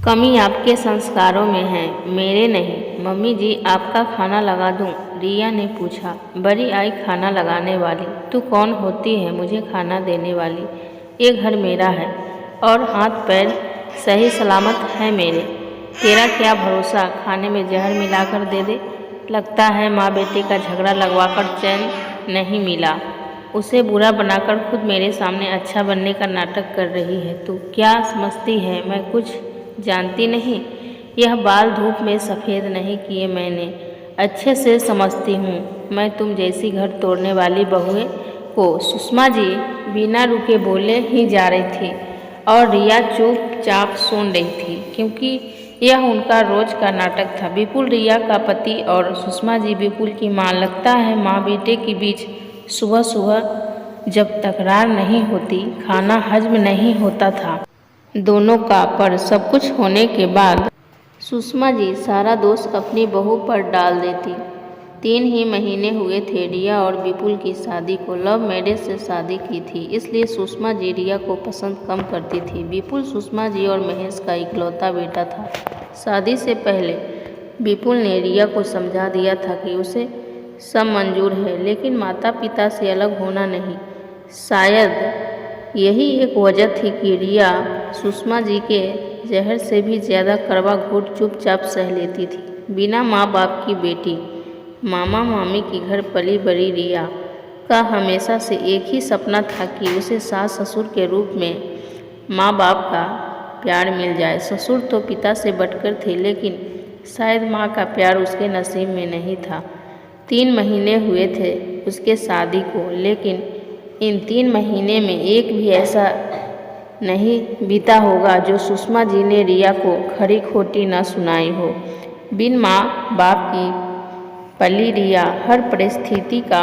कमी आपके संस्कारों में है, मेरे नहीं। मम्मी जी, आपका खाना लगा दूं? रिया ने पूछा। बड़ी आई खाना लगाने वाली। तू कौन होती है मुझे खाना देने वाली? ये घर मेरा है और हाथ पैर सही सलामत है मेरे। तेरा क्या भरोसा खाने में जहर मिलाकर दे दे। लगता है माँ बेटे का झगड़ा लगवाकर चैन नहीं मिला, उसे बुरा बनाकर खुद मेरे सामने अच्छा बनने का नाटक कर रही है। तू क्या समझती है मैं कुछ जानती नहीं? यह बाल धूप में सफ़ेद नहीं किए मैंने, अच्छे से समझती हूँ। मैं तुम जैसी घर तोड़ने वाली बहुए को। सुषमा जी बिना रुके बोले ही जा रही थी और रिया चुपचाप सुन रही थी, क्योंकि यह उनका रोज का नाटक था। विपुल रिया का पति और सुषमा जी विपुल की माँ। लगता है माँ बेटे के बीच सुबह सुबह जब तकरार नहीं होती, खाना हजम नहीं होता था दोनों का। पर सब कुछ होने के बाद सुषमा जी सारा दोष अपनी बहू पर डाल देती। 3 ही महीने हुए थे रिया और विपुल की शादी को। लव मैरिज से शादी की थी, इसलिए सुषमा जी रिया को पसंद कम करती थी। विपुल सुषमा जी और महेश का इकलौता बेटा था। शादी से पहले विपुल ने रिया को समझा दिया था कि उसे सब मंजूर है, लेकिन माता पिता से अलग होना नहीं। शायद यही एक वजह थी कि रिया सुषमा जी के जहर से भी ज़्यादा कड़वा घूंट चुपचाप सह लेती थी। बिना माँ बाप की बेटी, मामा मामी के घर पली बड़ी रिया का हमेशा से एक ही सपना था कि उसे सास ससुर के रूप में माँ बाप का प्यार मिल जाए। ससुर तो पिता से बढ़कर थे, लेकिन शायद माँ का प्यार उसके नसीब में नहीं था। 3 महीने हुए थे उसके शादी को, लेकिन इन 3 महीने में एक भी ऐसा नहीं बीता होगा जो सुषमा जी ने रिया को खरी खोटी न सुनाई हो। बिन माँ बाप की पली रिया हर परिस्थिति का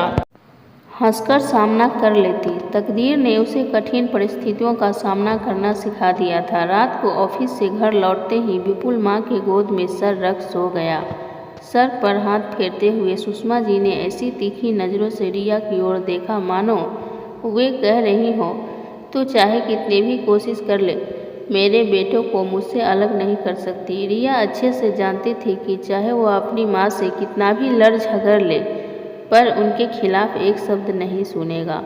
हंसकर सामना कर लेती। तकदीर ने उसे कठिन परिस्थितियों का सामना करना सिखा दिया था। रात को ऑफिस से घर लौटते ही विपुल माँ के गोद में सर रख सो गया। सर पर हाथ फेरते हुए सुषमा जी ने ऐसी तीखी नज़रों से रिया की ओर देखा, मानो वे कह रही हो, तू चाहे कितनी भी कोशिश कर ले, मेरे बेटों को मुझसे अलग नहीं कर सकती। रिया अच्छे से जानती थी कि चाहे वो अपनी माँ से कितना भी लड़ झगड़ ले, पर उनके खिलाफ एक शब्द नहीं सुनेगा,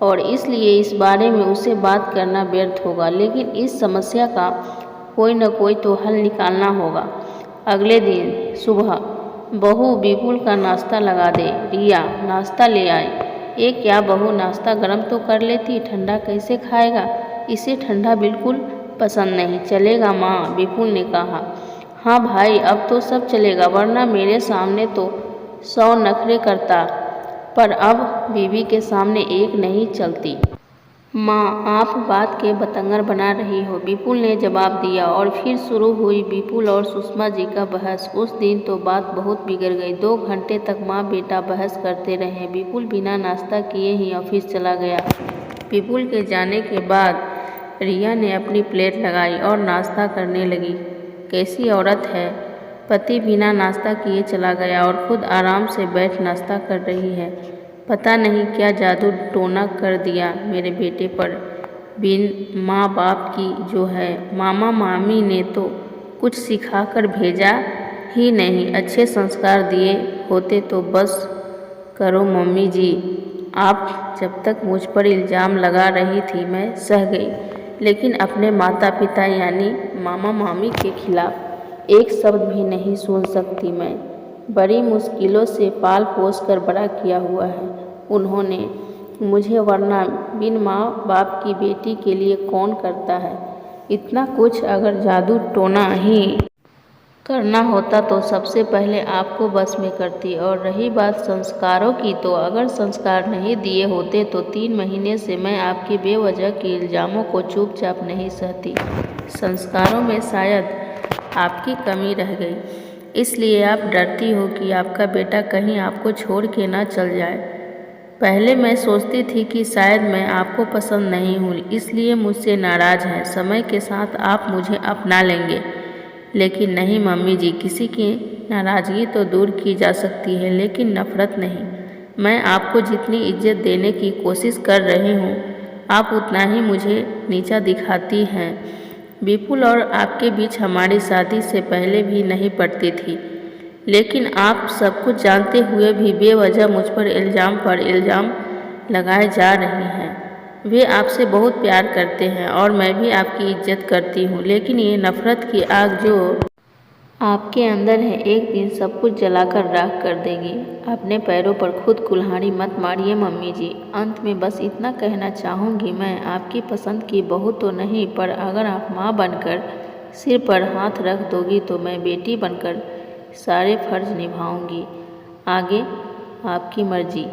और इसलिए इस बारे में उसे बात करना व्यर्थ होगा। लेकिन इस समस्या का कोई न कोई तो हल निकालना होगा। अगले दिन सुबह बहू विपुल का नाश्ता लगा दे। रिया नाश्ता ले आई। ये क्या बहू, नाश्ता गर्म तो कर लेती, ठंडा कैसे खाएगा? इसे ठंडा बिल्कुल पसंद नहीं। चलेगा माँ, विपुल ने कहा। हाँ भाई, अब तो सब चलेगा, वरना मेरे सामने तो 100 नखरे करता, पर अब बीवी के सामने एक नहीं चलती। माँ, आप बात के बतंगर बना रही हो, विपुल ने जवाब दिया। और फिर शुरू हुई विपुल और सुषमा जी का बहस। उस दिन तो बात बहुत बिगड़ गई। 2 घंटे तक माँ बेटा बहस करते रहे। विपुल बिना नाश्ता किए ही ऑफिस चला गया। विपुल के जाने के बाद रिया ने अपनी प्लेट लगाई और नाश्ता करने लगी। कैसी औरत है, पति बिना नाश्ता किए चला गया और खुद आराम से बैठ नाश्ता कर रही है। पता नहीं क्या जादू टोना कर दिया मेरे बेटे पर। बिन माँ बाप की जो है, मामा मामी ने तो कुछ सिखा कर भेजा ही नहीं। अच्छे संस्कार दिए होते तो बस करो मम्मी जी। आप जब तक मुझ पर इल्ज़ाम लगा रही थी मैं सह गई, लेकिन अपने माता पिता यानी मामा मामी के खिलाफ एक शब्द भी नहीं सुन सकती मैं। बड़ी मुश्किलों से पाल पोस कर बड़ा किया हुआ है उन्होंने मुझे, वरना बिन माँ बाप की बेटी के लिए कौन करता है इतना कुछ। अगर जादू टोना ही करना होता तो सबसे पहले आपको बस में करती। और रही बात संस्कारों की, तो अगर संस्कार नहीं दिए होते तो 3 महीने से मैं आपके बेवजह के इल्ज़ामों को चुपचाप नहीं सहती। संस्कारों में शायद आपकी कमी रह गई, इसलिए आप डरती हो कि आपका बेटा कहीं आपको छोड़ के ना चल जाए। पहले मैं सोचती थी कि शायद मैं आपको पसंद नहीं हूँ, इसलिए मुझसे नाराज़ हैं। समय के साथ आप मुझे अपना लेंगे, लेकिन नहीं मम्मी जी, किसी की नाराज़गी तो दूर की जा सकती है, लेकिन नफ़रत नहीं। मैं आपको जितनी इज्जत देने की कोशिश कर रही हूँ, आप उतना ही मुझे नीचा दिखाती हैं। विपुल और आपके बीच हमारी शादी से पहले भी नहीं पड़ती थी, लेकिन आप सब कुछ जानते हुए भी बेवजह मुझ पर इल्ज़ाम लगाए जा रही हैं। वे आपसे बहुत प्यार करते हैं और मैं भी आपकी इज्जत करती हूँ, लेकिन ये नफ़रत की आग जो आपके अंदर है एक दिन सब कुछ जलाकर राख कर देगी। अपने पैरों पर खुद कुल्हाड़ी मत मारिए मम्मी जी। अंत में बस इतना कहना चाहूँगी, मैं आपकी पसंद की बहू तो नहीं, पर अगर आप माँ बनकर सिर पर हाथ रख दोगी तो मैं बेटी बनकर सारे फर्ज निभाऊंगी। आगे आपकी मर्जी।